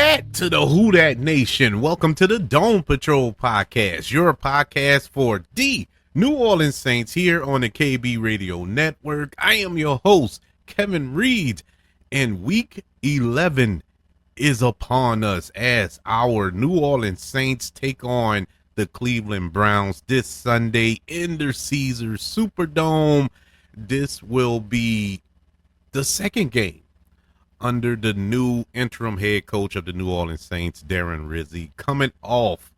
Dat to the Who Dat Nation. Welcome to the Dome Patrol podcast, your podcast for the New Orleans Saints here on the KB Radio Network. I am your host, Kevin Reed, and week 11 is upon us as our New Orleans Saints take on the Cleveland Browns this Sunday in the Caesars Superdome. This will be the second game under the new interim head coach of the New Orleans Saints, Darren Rizzi, coming off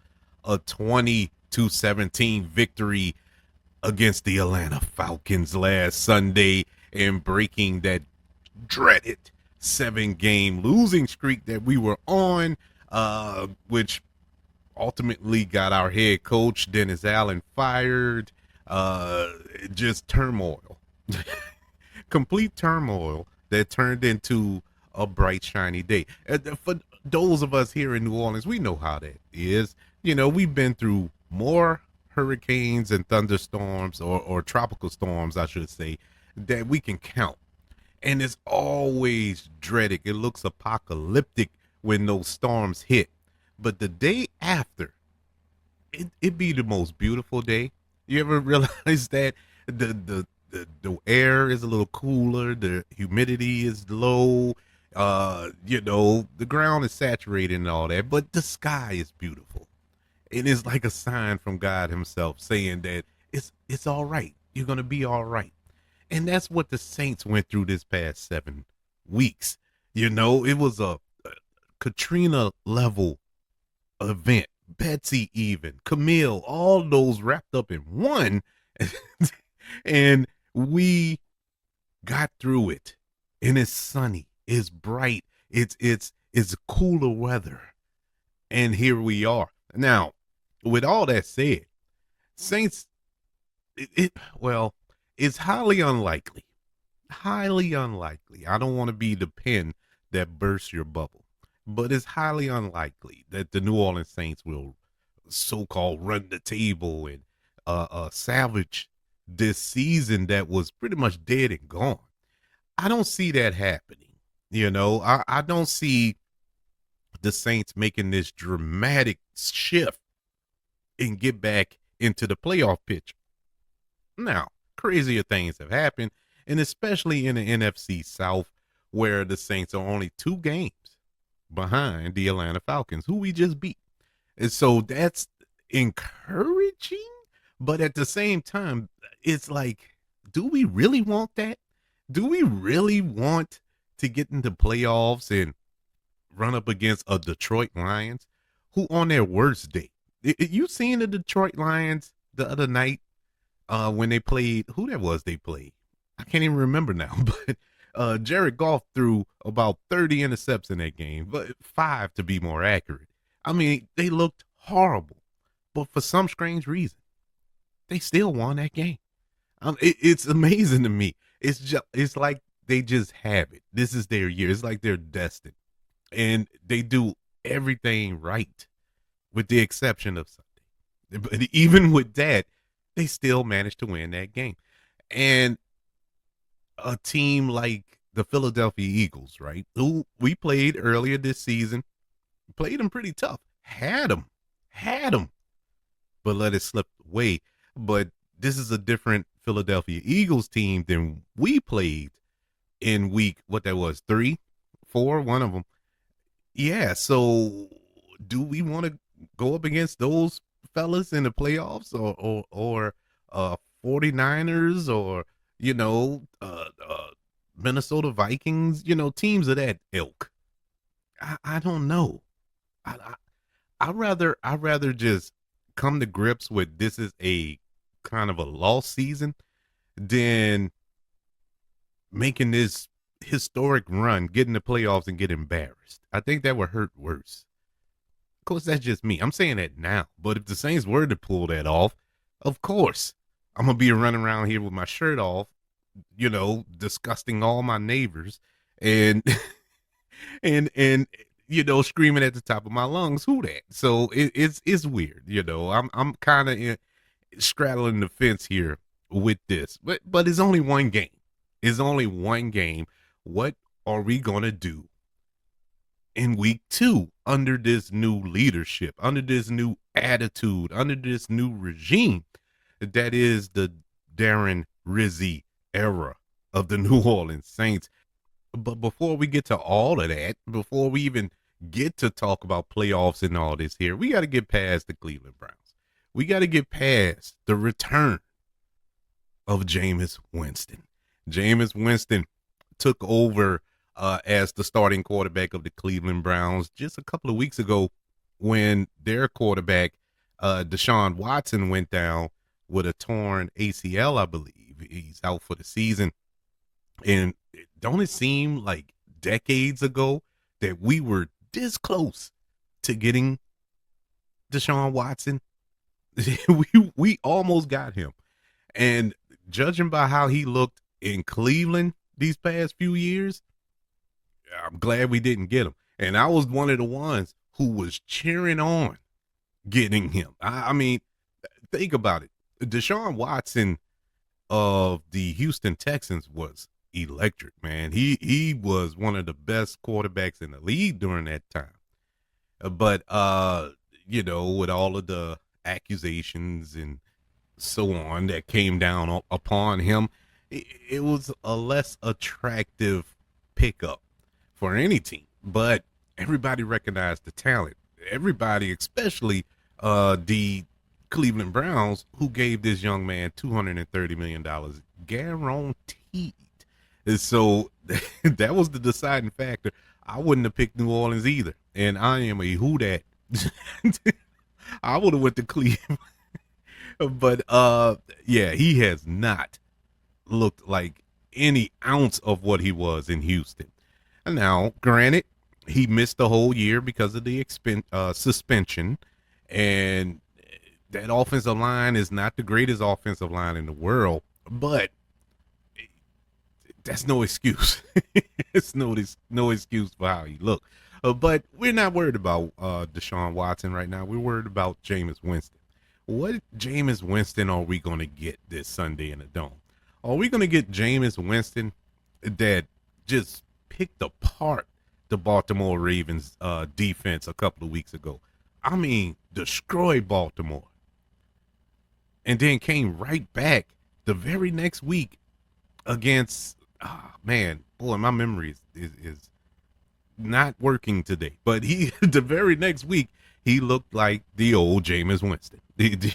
a 20-17 victory against the Atlanta Falcons last Sunday and breaking that dreaded 7-game losing streak that we were on, which ultimately got our head coach, Dennis Allen, fired. Just turmoil. Complete turmoil that turned into a bright, shiny day. For those of us here in New Orleans, we know how that is. You know, we've been through more hurricanes and thunderstorms, or tropical storms, I should say, that we can count. And it's always dreaded. It looks apocalyptic when those storms hit. But the day after, it be the most beautiful day. You ever realize that the air is a little cooler, the humidity is low, the ground is saturated and all that, but the sky is beautiful. It is like a sign from God himself saying that it's all right. You're going to be all right. And that's what the Saints went through this past 7 weeks. You know, it was a Katrina level event. Betsy even, Camille, all those wrapped up in one. And we got through it, and it's sunny, it's bright, it's cooler weather, and here we are. Now, with all that said, Saints, it's highly unlikely. Highly unlikely. I don't want to be the pen that bursts your bubble, but it's highly unlikely that the New Orleans Saints will so-called run the table and salvage this season that was pretty much dead and gone. I don't see that happening. You know, I don't see the Saints making this dramatic shift and get back into the playoff picture. Now, crazier things have happened, and especially in the NFC South, where the Saints are only 2 games behind the Atlanta Falcons, who we just beat. And so that's encouraging, but at the same time, it's like, do we really want that? Do we really want to get into playoffs and run up against a Detroit Lions who on their worst day? You seen the Detroit Lions the other night when they played, who that was they played? I can't even remember now, but Jared Goff threw about 30 intercepts in that game, but 5 to be more accurate. I mean, they looked horrible, but for some strange reason, they still won that game. It's amazing to me. It's like they just have it. This is their year. It's like they're destined, and they do everything right, with the exception of Sunday. But even with that, they still managed to win that game. And a team like the Philadelphia Eagles, right, who we played earlier this season, played them pretty tough, had them, but let it slip away. But this is a different Philadelphia Eagles team than we played in week, what that was, 3, 4, one of them. Yeah, so do we want to go up against those fellas in the playoffs, or 49ers, or Minnesota Vikings, teams of that ilk? I don't know. I'd rather just come to grips with this is a kind of a lost season than making this historic run, get in the playoffs and get embarrassed. I think that would hurt worse. Of course, that's just me. I'm saying that now. But if the Saints were to pull that off, of course, I'm going to be running around here with my shirt off, disgusting all my neighbors and, and screaming at the top of my lungs, who that? So it's weird. I'm kind of straddling the fence here with this, but it's only one game. It's only one game. What are we going to do in week 2 under this new leadership, under this new attitude, under this new regime that is the Darren Rizzi era of the New Orleans Saints. But before we get to all of that, before we even get to talk about playoffs and all this here, we got to get past the Cleveland Browns. We got to get past the return of Jameis Winston. Jameis Winston took over as the starting quarterback of the Cleveland Browns just a couple of weeks ago when their quarterback, Deshaun Watson, went down with a torn ACL, I believe. He's out for the season. And don't it seem like decades ago that we were this close to getting Deshaun Watson? we almost got him. And judging by how he looked in Cleveland these past few years, I'm glad we didn't get him. And I was one of the ones who was cheering on getting him. I mean, think about it. Deshaun Watson of the Houston Texans was electric, man. He was one of the best quarterbacks in the league during that time. But you know, with all of the accusations and so on that came down upon him, it was a less attractive pickup for any team. But everybody recognized the talent. Everybody, especially the Cleveland Browns, who gave this young man $230 million guaranteed. And so that was the deciding factor. I wouldn't have picked New Orleans either. And I am a who dat. I would have went to Cleveland. But yeah, he has not looked like any ounce of what he was in Houston. Now, granted, he missed the whole year because of the suspension, and that offensive line is not the greatest offensive line in the world, but that's no excuse. It's no excuse for how he looked. But we're not worried about Deshaun Watson right now. We're worried about Jameis Winston. What Jameis Winston are we going to get this Sunday in the Dome? Are we going to get Jameis Winston that just picked apart the Baltimore Ravens defense a couple of weeks ago? I mean, destroyed Baltimore. And then came right back the very next week against, man, boy, my memory is not working today. But the very next week, he looked like the old Jameis Winston.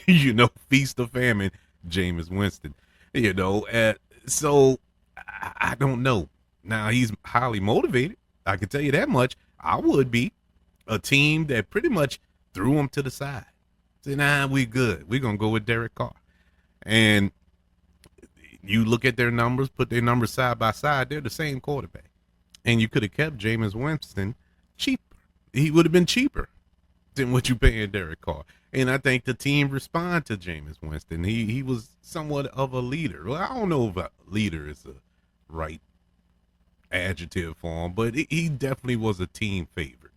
You know, feast or famine, Jameis Winston. You know, so I don't know. Now, he's highly motivated. I can tell you that much. I would be a team that pretty much threw him to the side. Say, nah, we good. We're going to go with Derek Carr. And you look at their numbers, put their numbers side by side, they're the same quarterback. And you could have kept Jameis Winston cheaper. He would have been cheaper than what you paying Derek Carr. And I think the team responded to Jameis Winston. He was somewhat of a leader. Well, I don't know if a leader is the right adjective for him, but he definitely was a team favorite.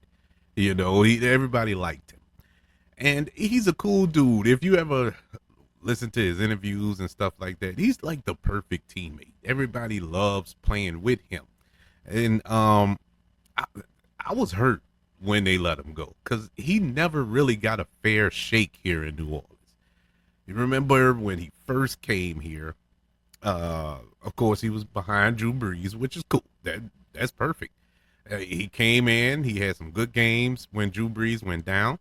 You know, everybody liked him. And he's a cool dude. If you ever listen to his interviews and stuff like that, he's like the perfect teammate. Everybody loves playing with him. And I was hurt when they let him go because he never really got a fair shake here in New Orleans. You remember when he first came here, of course, he was behind Drew Brees, which is cool. That's perfect. He came in, he had some good games when Drew Brees went down.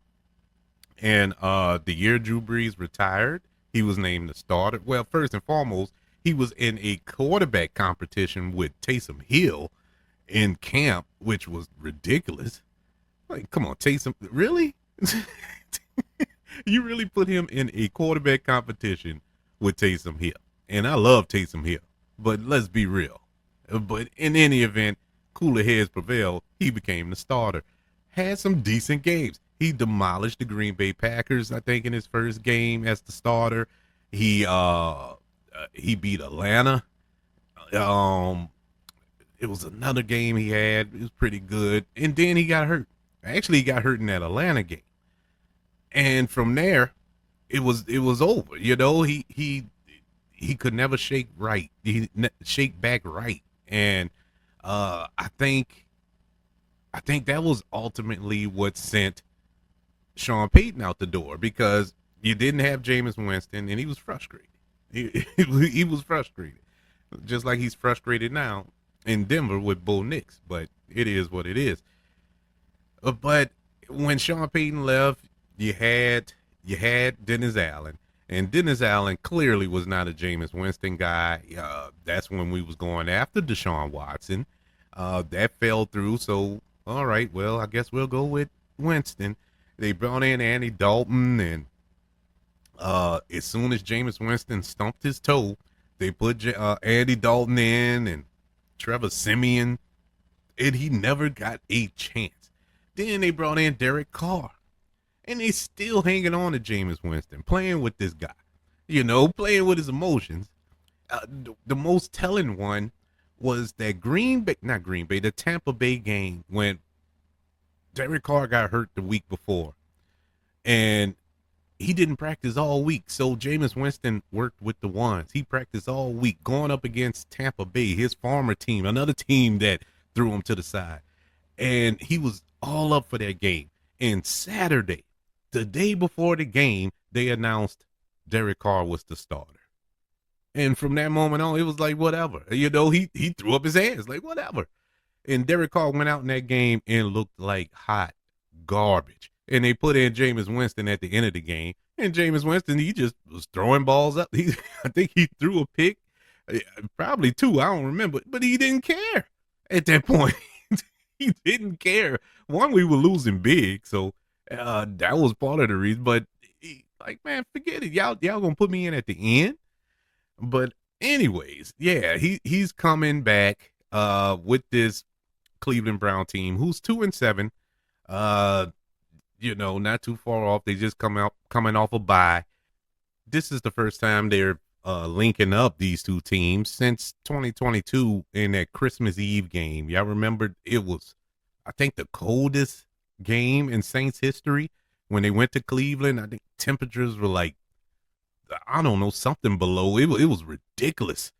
And the year Drew Brees retired, he was named the starter. Well, first and foremost, he was in a quarterback competition with Taysom Hill in camp, which was ridiculous. Like, come on, Taysom, really? You really put him in a quarterback competition with Taysom Hill. And I love Taysom Hill, but let's be real. But in any event, cooler heads prevailed. He became the starter. Had some decent games. He demolished the Green Bay Packers, I think, in his first game as the starter. He beat Atlanta. It was another game he had. It was pretty good. And then he got hurt. Actually, he got hurt in that Atlanta game. And from there, it was over. You know, he could never shake right. He shake back right. And I think I think that was ultimately what sent Sean Payton out the door, because you didn't have Jameis Winston, and he was frustrated. He was frustrated, just like he's frustrated now in Denver with Bo Nix. But it is what it is. But when Sean Payton left, you had Dennis Allen, and Dennis Allen clearly was not a Jameis Winston guy. That's when we was going after Deshaun Watson. That fell through. So all right, well, I guess we'll go with Winston. They brought in Andy Dalton, and as soon as Jameis Winston stumped his toe, they put Andy Dalton in and Trevor Siemian, and he never got a chance. Then they brought in Derek Carr, and they still hanging on to Jameis Winston, playing with this guy, playing with his emotions. The most telling one was that the Tampa Bay game when Derek Carr got hurt the week before, and he didn't practice all week. So Jameis Winston worked with the ones. He practiced all week going up against Tampa Bay, his former team, another team that threw him to the side. And he was all up for that game. And Saturday, the day before the game, they announced Derek Carr was the starter. And from that moment on, it was like, whatever. He threw up his hands, like, whatever. And Derek Carr went out in that game and looked like hot garbage. And they put in Jameis Winston at the end of the game. And Jameis Winston, he just was throwing balls up. I think he threw a pick, probably two, I don't remember. But he didn't care at that point. He didn't care. One, we were losing big, so that was part of the reason. But man, forget it. Y'all gonna put me in at the end. But anyways, yeah, he's coming back with this Cleveland Brown team, who's 2-7. Not too far off. They just coming off a bye. This is the first time they're linking up, these two teams, since 2022 in that Christmas Eve game. Y'all remember it was, I think, the coldest game in Saints history when they went to Cleveland. I think temperatures were like, I don't know, something below. It was ridiculous.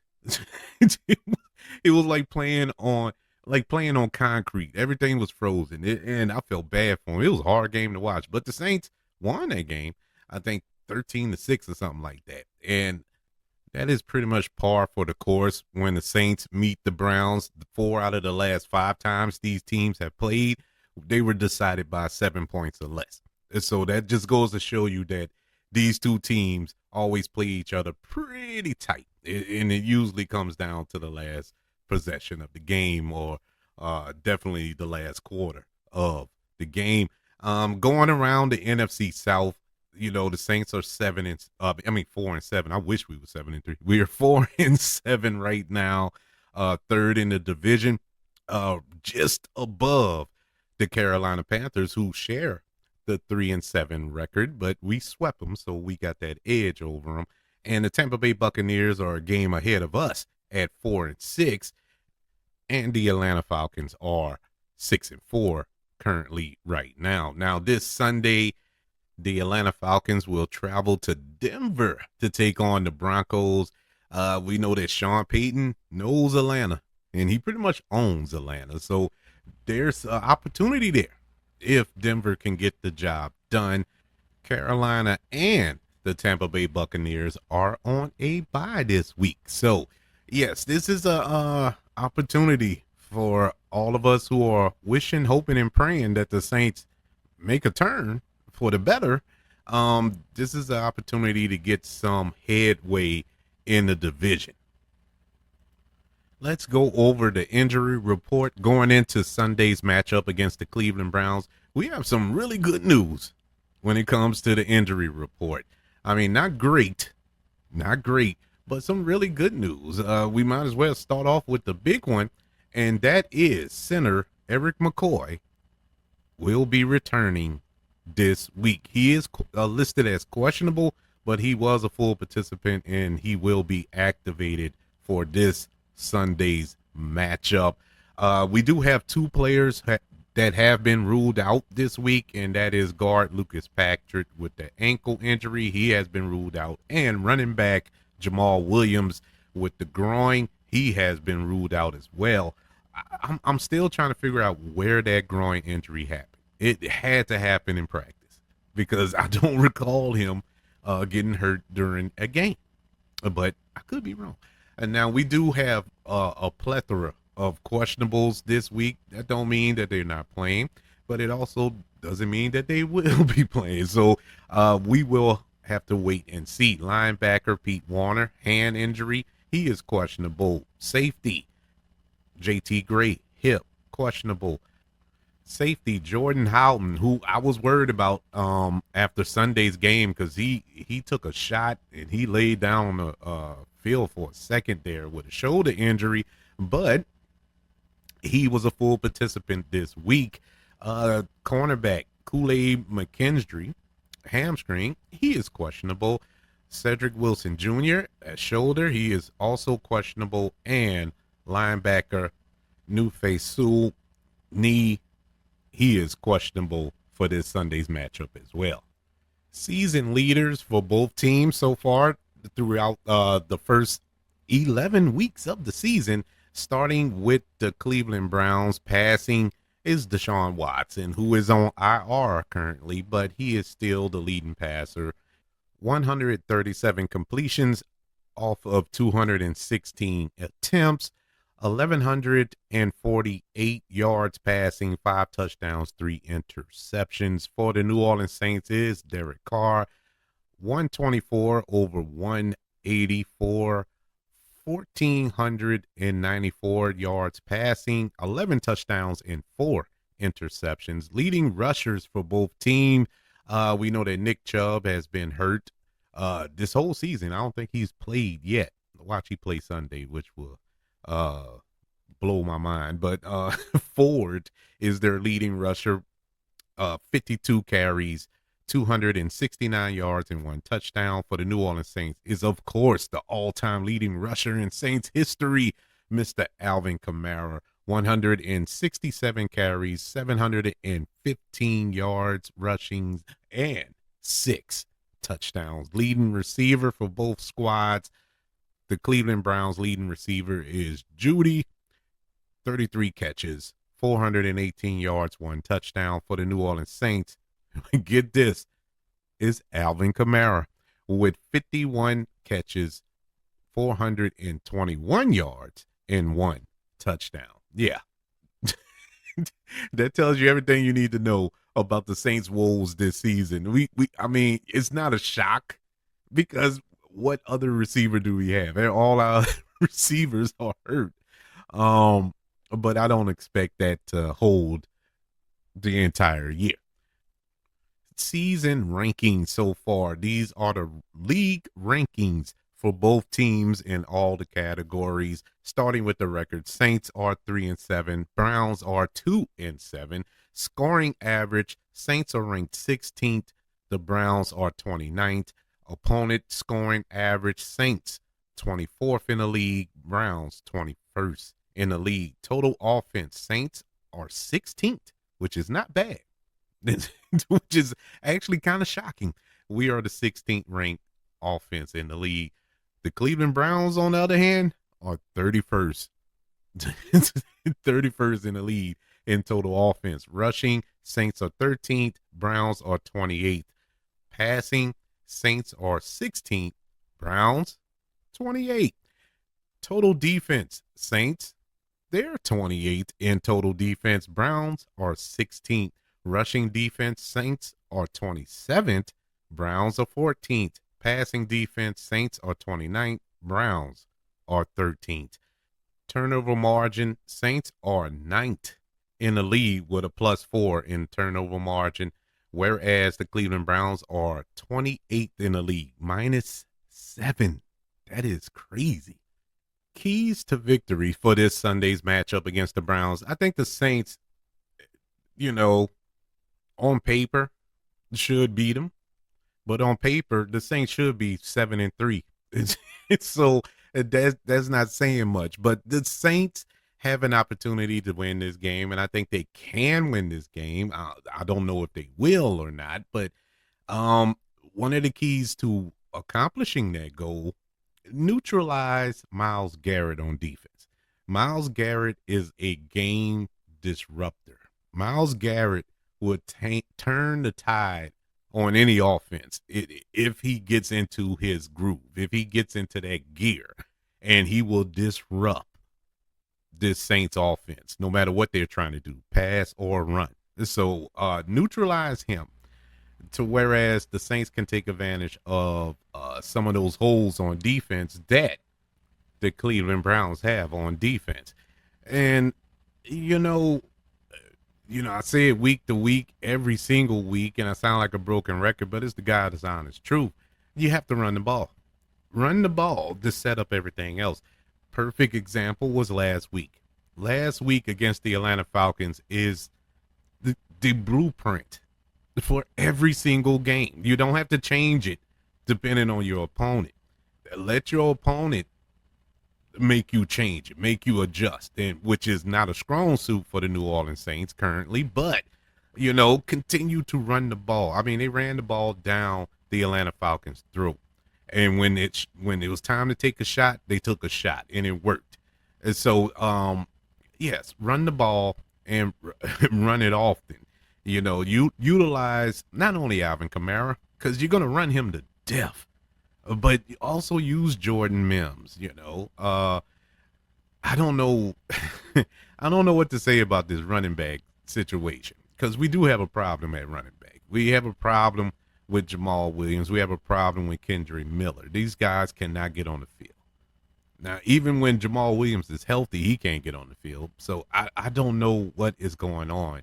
It was like playing on concrete. Everything was frozen, and I felt bad for him. It was a hard game to watch, but the Saints won that game, I think 13-6 or something like that. And that is pretty much par for the course when the Saints meet the Browns. 4 out of the last 5 times these teams have played, they were decided by 7 points or less. And so that just goes to show you that these two teams always play each other pretty tight, and it usually comes down to the last possession of the game, or definitely the last quarter of the game. Going around the NFC South, the Saints are 4-7. I wish we were 7-3. We are 4-7 right now, third in the division, just above the Carolina Panthers, who share the 3-7 record, but we swept them, so we got that edge over them. And the Tampa Bay Buccaneers are a game ahead of us at 4-6, and the Atlanta Falcons are 6-4 currently right now. Now this Sunday, the Atlanta Falcons will travel to Denver to take on the Broncos. We know that Sean Payton knows Atlanta, and he pretty much owns Atlanta, so there's an opportunity there if Denver can get the job done. Carolina and the Tampa Bay Buccaneers are on a bye this week. So, yes, this is a opportunity for all of us who are wishing, hoping, and praying that the Saints make a turn for the better. This is an opportunity to get some headway in the division. Let's go over the injury report going into Sunday's matchup against the Cleveland Browns. We have some really good news when it comes to the injury report. I mean, not great, but some really good news. We might as well start off with the big one, and that is center Eric McCoy will be returning this week. He is listed as questionable, but he was a full participant, and he will be activated for this Sunday's matchup. We do have 2 players that have been ruled out this week, and that is guard Lucas Patrick with the ankle injury. He has been ruled out, and running back Jamal Williams with the groin, he has been ruled out as well. I'm still trying to figure out where that groin injury happened. It had to happen in practice because I don't recall him getting hurt during a game. But I could be wrong. And now we do have a plethora of questionables this week. That don't mean that they're not playing, but it also doesn't mean that they will be playing. So we will have to wait and see. Linebacker Pete Warner, hand injury, he is questionable. Safety JT Gray, hip, questionable. Safety Jordan Houghton, who I was worried about after Sunday's game because he took a shot and he laid down on the field for a second there with a shoulder injury, but he was a full participant this week. Cornerback Kool-Aid McKinstry, hamstring, he is questionable. Cedric Wilson Jr. at shoulder, he is also questionable, and linebacker Nufe Sewell, knee, he is questionable for this Sunday's matchup as well. Season leaders for both teams so far throughout the first 11 weeks of the season, starting with the Cleveland Browns. Passing is Deshaun Watson, who is on IR currently, but he is still the leading passer. 137 completions off of 216 attempts. 1,148 yards passing, 5 touchdowns, 3 interceptions. For the New Orleans Saints is Derek Carr, 124 over 184, 1,494 yards passing, 11 touchdowns, and 4 interceptions. Leading rushers for both teams. We know that Nick Chubb has been hurt this whole season. I don't think he's played yet. Watch he play Sunday, which will blow my mind. But Ford is their leading rusher, 52 carries, 269 yards, and 1 touchdown. For the New Orleans Saints is, of course, the all-time leading rusher in Saints history, Mr. Alvin Kamara, 167 carries, 715 yards rushing, and 6 touchdowns. Leading receiver for both squads, the Cleveland Browns leading receiver is Judy, 33 catches, 418 yards, 1 touchdown. For the New Orleans Saints, get this, is Alvin Kamara with 51 catches, 421 yards, and 1 touchdown. Yeah. That tells you everything you need to know about the Saints' woes this season. I mean, it's not a shock because what other receiver do we have? All our receivers are hurt. But I don't expect that to hold the entire year. Season rankings so far. These are the league rankings for both teams in all the categories. Starting with the record, Saints are 3-7, Browns are 2-7. Scoring average, Saints are ranked 16th, the Browns are 29th. Opponent scoring average, Saints 24th in the league, Browns 21st in the league. Total offense, Saints are 16th, which is not bad, which is actually kind of shocking. We are the 16th ranked offense in the league. The Cleveland Browns, on the other hand, are 31st. 31st in the league in total offense. Rushing, Saints are 13th, Browns are 28th. Passing, Saints are 16th, Browns 28th. Total defense, Saints, they're 28th in total defense. Browns are 16th. Rushing defense, Saints are 27th, Browns are 14th. Passing defense, Saints are 29th, Browns are 13th. Turnover margin, Saints are 9th in the league with a +4 in turnover margin, whereas the Cleveland Browns are 28th in the league, -7. That is crazy. Keys to victory for this Sunday's matchup against the Browns. I think the Saints, on paper, should beat them. But on paper, the Saints should be 7-3. So that's not saying much. But the Saints have an opportunity to win this game, and I think they can win this game. I don't know if they will or not, but one of the keys to accomplishing that goal, neutralize Myles Garrett on defense. Myles Garrett is a game disruptor. Myles Garrett would turn the tide on any offense if he gets into his groove, if he gets into that gear, and he will disrupt this Saints offense, no matter what they're trying to do, pass or run. So neutralize him to whereas the Saints can take advantage of some of those holes on defense that the Cleveland Browns have on defense. And you know, I say it week to week, every single week, and I sound like a broken record, but it's the God's honest truth. You have to run the ball. Run the ball to set up everything else. Perfect example was last week. Last week against the Atlanta Falcons is the blueprint for every single game. You don't have to change it depending on your opponent. Let your opponent make you change it, make you adjust, and which is not a strong suit for the New Orleans Saints currently, but continue to run the ball. I mean, they ran the ball down the Atlanta Falcons' throat. And when it was time to take a shot, they took a shot and it worked. And so yes, run the ball and run it often. You utilize not only Alvin Kamara, because you're gonna run him to death, but also use Jordan Mims. I don't know, I don't know what to say about this running back situation because we do have a problem at running back. We have a problem with Jamal Williams. We have a problem with Kendrick Miller. These guys cannot get on the field. Now, even when Jamal Williams is healthy, he can't get on the field. So I don't know what is going on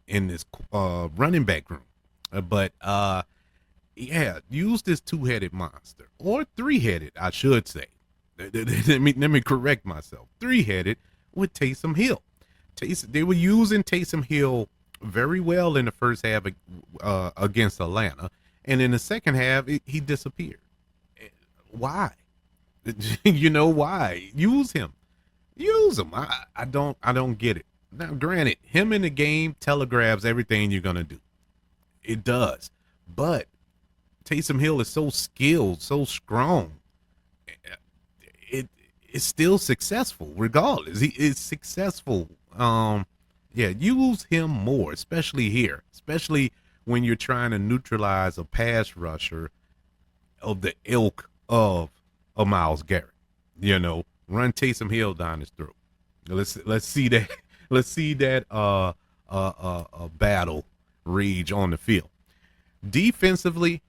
in this running back room. But yeah, use this two-headed monster or three-headed, I should say. Let me correct myself. Three-headed with Taysom Hill. They were using Taysom Hill very well in the first half against Atlanta, and in the second half he disappeared. Why? Why? Use him. I don't get it. Now, granted, him in the game telegraphs everything you're gonna do. It does, but Taysom Hill is so skilled, so strong. It's still successful regardless. He is successful. Yeah, use him more, especially here, especially when you're trying to neutralize a pass rusher of the ilk of a Myles Garrett. Run Taysom Hill down his throat. Let's see that. Let's see that battle rage on the field. Defensively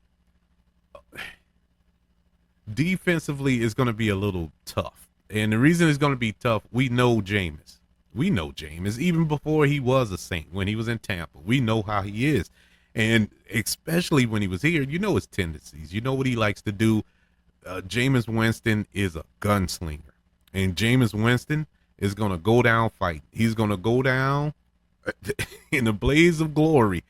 is going to be a little tough. And the reason it's going to be tough, we know Jameis. Even before he was a Saint, when he was in Tampa. We know how he is. And especially when he was here, you know his tendencies. You know what he likes to do. Jameis Winston is a gunslinger. And Jameis Winston is going to go down fighting. He's going to go down in a blaze of glory.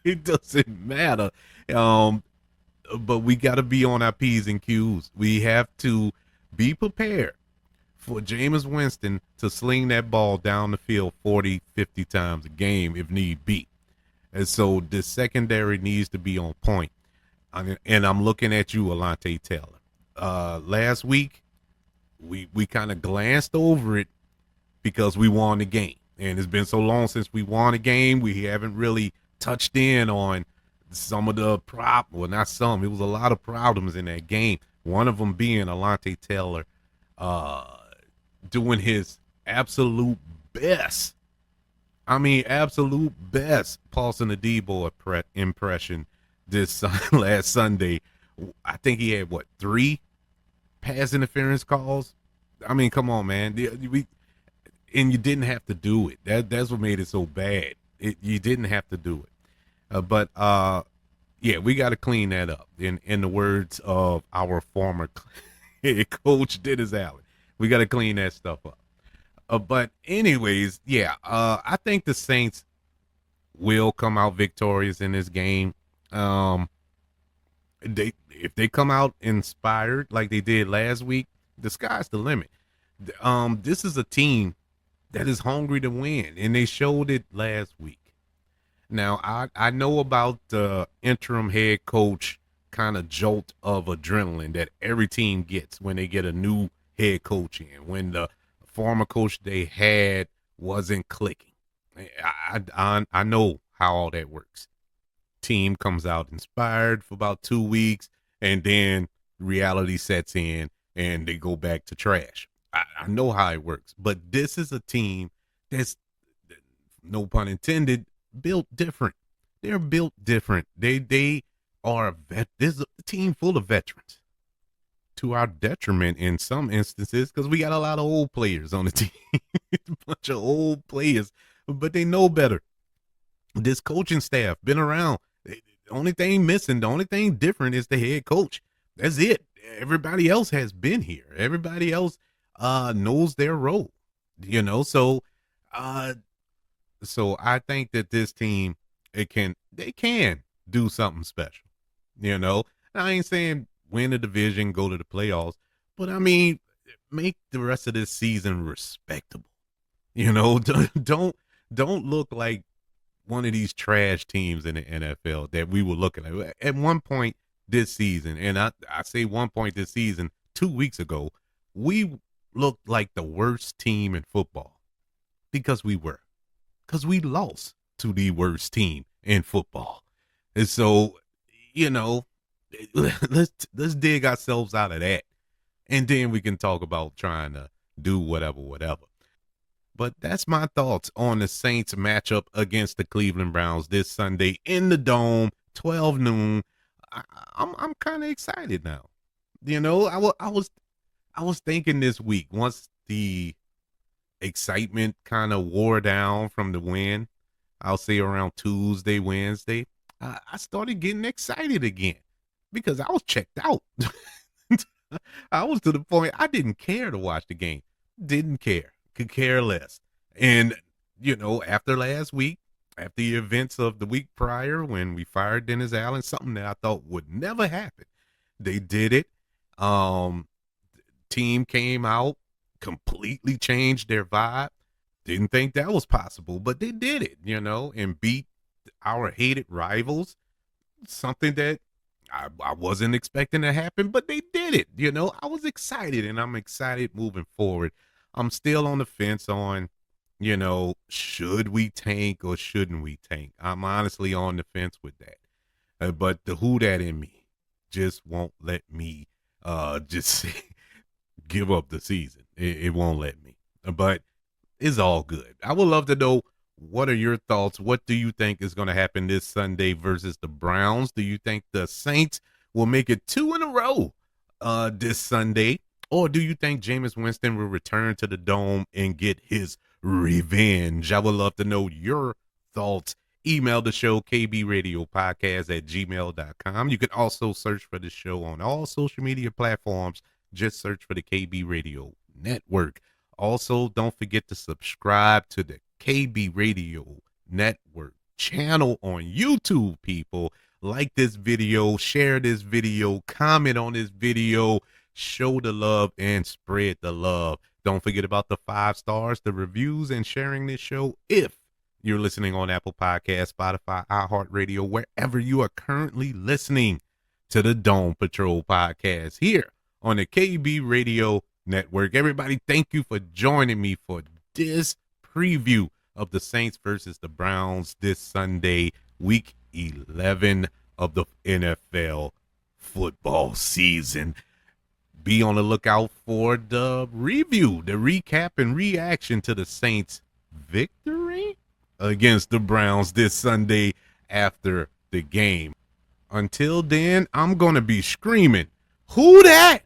It doesn't matter. But we got to be on our P's and Q's. We have to be prepared for Jameis Winston to sling that ball down the field 40, 50 times a game if need be. And so the secondary needs to be on point. And I'm looking at you, Alante Taylor. Last week, we kind of glanced over it because we won the game. And it's been so long since we won a game, we haven't really touched in on some of the it was a lot of problems in that game. One of them being Alante Taylor doing his absolute best. I mean, absolute best Paulson Adebo impression this last Sunday. I think he had, 3 pass interference calls? I mean, come on, man. And you didn't have to do it. That's what made it so bad. You didn't have to do it. But yeah, we got to clean that up. In the words of our former coach, Dennis Allen, we got to clean that stuff up. But anyways, yeah, I think the Saints will come out victorious in this game. If they come out inspired like they did last week, the sky's the limit. This is a team that is hungry to win, and they showed it last week. Now, I know about the interim head coach kind of jolt of adrenaline that every team gets when they get a new head coach in, when the former coach they had wasn't clicking. I know how all that works. Team comes out inspired for about 2 weeks, and then reality sets in, and they go back to trash. I know how it works, but this is a team that's, no pun intended, built different. They're built different. They are this is a team full of veterans, to our detriment in some instances, because we got a lot of old players on the team. A bunch of old players, but they know better. This coaching staff been around. The only thing missing, the only thing different is the head coach. That's it. Everybody else has been here. Everybody else knows their role. Uh so I think that this team, they can do something special. You know, I ain't saying win the division, go to the playoffs, but I mean, make the rest of this season respectable. Don't look like one of these trash teams in the NFL that we were looking at one point this season. And I say one point this season, 2 weeks ago, we looked like the worst team in football because we lost to the worst team in football. And so, you know, let's dig ourselves out of that. And then we can talk about trying to do whatever. But that's my thoughts on the Saints matchup against the Cleveland Browns this Sunday in the Dome, 12 noon. I'm kind of excited now. I was thinking this week, once the excitement kind of wore down from the win, I'll say around Tuesday, Wednesday, I started getting excited again because I was checked out. I was to the point I didn't care to watch the game. Didn't care. Could care less. And, after last week, after the events of the week prior when we fired Dennis Allen, something that I thought would never happen, they did it. Team came out, completely changed their vibe. Didn't think that was possible, but they did it, and beat our hated rivals. Something that I wasn't expecting to happen, but they did it. I was excited, and I'm excited moving forward. I'm still on the fence on, should we tank or shouldn't we tank? I'm honestly on the fence with that. But the who that in me just won't let me just give up the season. It won't let me. But it's all good. I would love to know, what are your thoughts? What do you think is going to happen this Sunday versus the Browns? Do you think the Saints will make it 2 in a row this Sunday? Or do you think Jameis Winston will return to the Dome and get his revenge? I would love to know your thoughts. Email the show, kbradiopodcast@gmail.com. You can also search for the show on all social media platforms. Just search for the KB Radio Network. Also, don't forget to subscribe to the KB Radio Network channel on YouTube, people. Like this video, share this video, comment on this video, show the love, and spread the love. Don't forget about the 5 stars, the reviews, and sharing this show if you're listening on Apple Podcasts, Spotify, iHeartRadio, wherever you are currently listening to the Dome Patrol podcast here on the KB Radio Network. Everybody, thank you for joining me for this preview of the Saints versus the Browns this Sunday, week 11 of the NFL football season. Be on the lookout for the review, the recap and reaction to the Saints' victory against the Browns this Sunday after the game. Until then, I'm going to be screaming, "Who dat?"